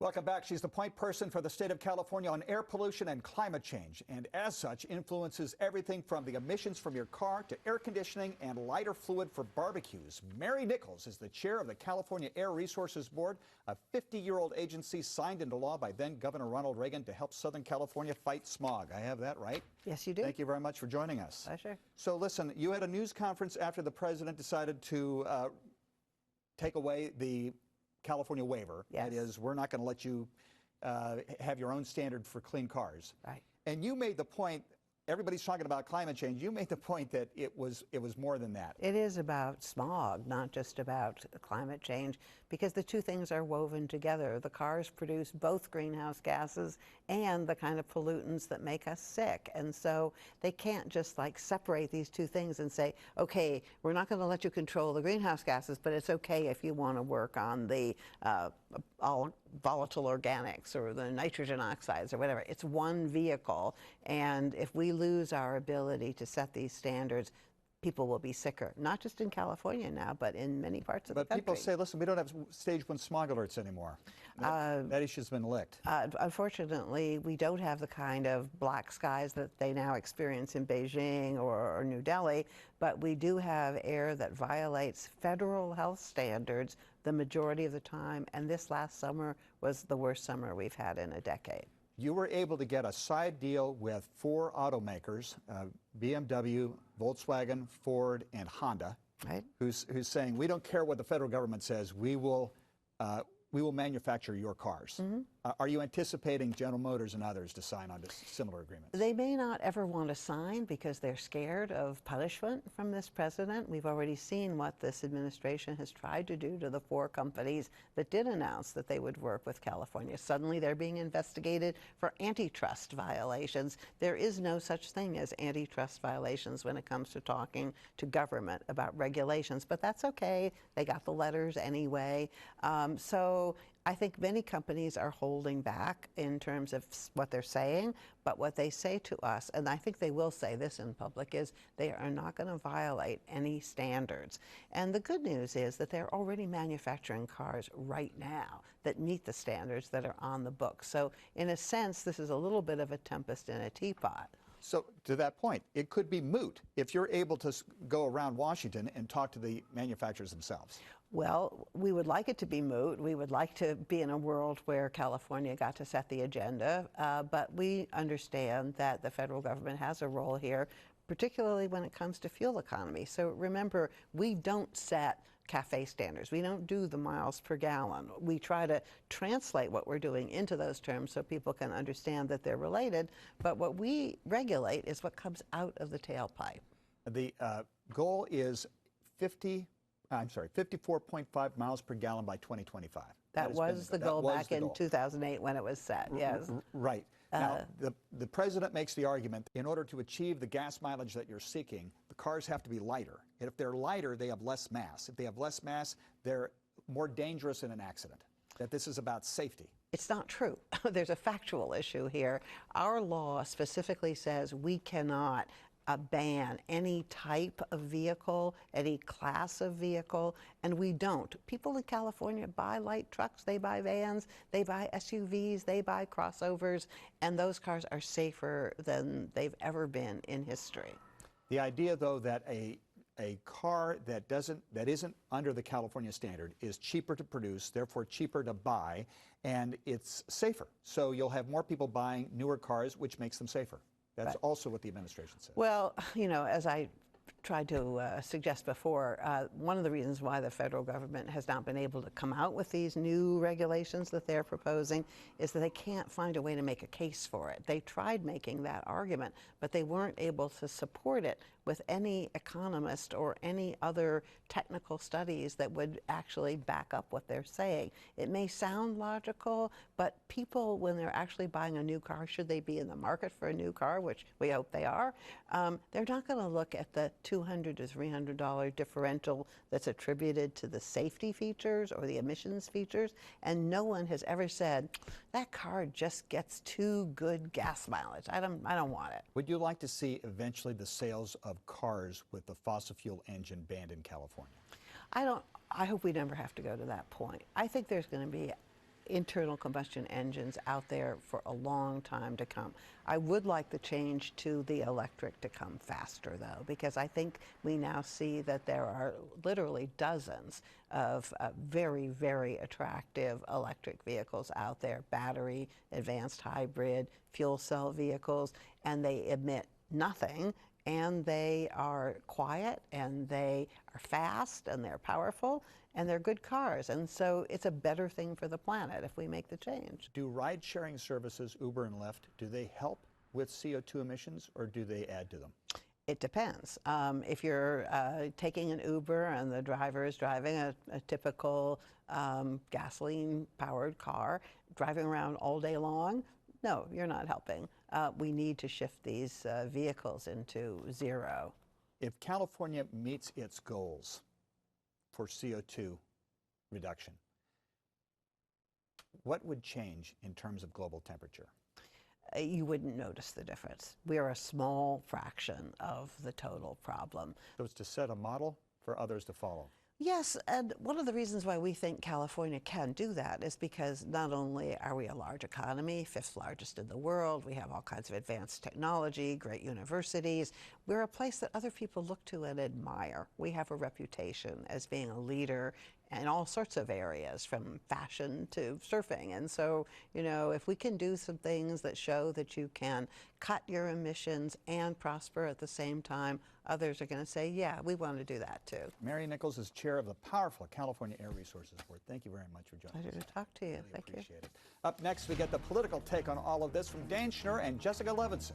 Welcome back. She's the point person for the state of California on air pollution and climate change, and as such influences everything from the emissions from your car to air conditioning and lighter fluid for barbecues. Mary Nichols is the chair of the California Air Resources Board, a 50-year-old agency signed into law by then Governor Ronald Reagan to help Southern California fight smog. I have that right? Yes, you do. Thank you very much for joining us. Pleasure. So listen, you had a news conference after the president decided to take away the California waiver. Yes. That is, we're not going to let you have your own standard for clean cars. Right. And you made the point, everybody's talking about climate change, you made the point that it was more than that. It is about smog, not just about climate change, because the two things are woven together. The cars produce both greenhouse gases and the kind of pollutants that make us sick. And so they can't just like separate these two things and say, okay, we're not going to let you control the greenhouse gases, but it's okay if you want to work on the all volatile organics or the nitrogen oxides or whatever. It's one vehicle, and if we lose our ability to set these standards, people will be sicker, not just in California now, but in many parts of the country. But people say, listen, we don't have stage 1 smog alerts anymore. That issue's been licked. Unfortunately, we don't have the kind of black skies that they now experience in Beijing or New Delhi, but we do have air that violates federal health standards the majority of the time, and this last summer was the worst summer we've had in a decade. You were able to get a side deal with 4 automakers, BMW, Volkswagen, Ford, and Honda, right? Who's saying, we don't care what the federal government says, we will manufacture your cars. Mm-hmm. Are you anticipating General Motors and others to sign on to similar agreements? They may not ever want to sign because they're scared of punishment from this president. We've already seen what this administration has tried to do to the 4 companies that did announce that they would work with California. Suddenly they're being investigated for antitrust violations. There is no such thing as antitrust violations when it comes to talking to government about regulations, but that's okay. They got the letters anyway. So I think many companies are holding back in terms of what they're saying, but what they say to us, and I think they will say this in public, is they are not going to violate any standards. And the good news is that they're already manufacturing cars right now that meet the standards that are on the books. So in a sense, this is a little bit of a tempest in a teapot. So to that point, it could be moot if you're able to go around Washington and talk to the manufacturers themselves. Well, we would like it to be moot. We would like to be in a world where California got to set the agenda, but we understand that the federal government has a role here, particularly when it comes to fuel economy. So remember, we don't set CAFE standards. We don't do the miles per gallon. We try to translate what we're doing into those terms so people can understand that they're related, but what we regulate is what comes out of the tailpipe. The goal is 54.5 miles per gallon by 2025. That was the goal back in 2008 when it was set, yes. Right. Now, the president makes the argument, in order to achieve the gas mileage that you're seeking, the cars have to be lighter. And if they're lighter, they have less mass. If they have less mass, they're more dangerous in an accident. That this is about safety. It's not true. There's a factual issue here. Our law specifically says we cannot ban any type of vehicle, any class of vehicle, and we don't. People in California buy light trucks, they buy vans, they buy SUVs, they buy crossovers, and those cars are safer than they've ever been in history. The idea, though, that a car that isn't under the California standard is cheaper to produce, therefore cheaper to buy, and it's safer. So you'll have more people buying newer cars, which makes them safer. That's also what the administration says. Well, you know, as I tried to suggest before, one of the reasons why the federal government has not been able to come out with these new regulations that they're proposing is that they can't find a way to make a case for it. They tried making that argument, but they weren't able to support it with any economist or any other technical studies that would actually back up what they're saying. It may sound logical, but people, when they're actually buying a new car, should they be in the market for a new car, which we hope they are, they're not going to look at the $200 to $300 differential that's attributed to the safety features or the emissions features, and no one has ever said, that car just gets too good gas mileage. I don't want it. Would you like to see eventually the sales of cars with the fossil fuel engine banned in California? I hope we never have to go to that point. I think there's going to be internal combustion engines out there for a long time to come. I would like the change to the electric to come faster, though, because I think we now see that there are literally dozens of very, very attractive electric vehicles out there, battery, advanced hybrid, fuel cell vehicles, and they emit nothing, and they are quiet, and they are fast, and they're powerful, and they're good cars. And so it's a better thing for the planet if we make the change. Do ride-sharing services, Uber and Lyft, do they help with CO2 emissions, or do they add to them? It depends. If you're taking an Uber and the driver is driving a typical gasoline-powered car, driving around all day long, no, you're not helping. We need to shift these vehicles into zero. If California meets its goals for CO2 reduction, what would change in terms of global temperature? You wouldn't notice the difference. We are a small fraction of the total problem. So it's to set a model for others to follow. Yes, and one of the reasons why we think California can do that is because not only are we a large economy, 5th largest in the world, we have all kinds of advanced technology, great universities, we're a place that other people look to and admire. We have a reputation as being a leader in all sorts of areas, from fashion to surfing. And so, you know, if we can do some things that show that you can cut your emissions and prosper at the same time, others are going to say, yeah, we want to do that too. Mary Nichols is chair of the powerful California Air Resources Board. Thank you very much for joining us. Pleasure to talk to you. Really Thank you. appreciate it. Up next, we get the political take on all of this from Dan Schnur and Jessica Levinson.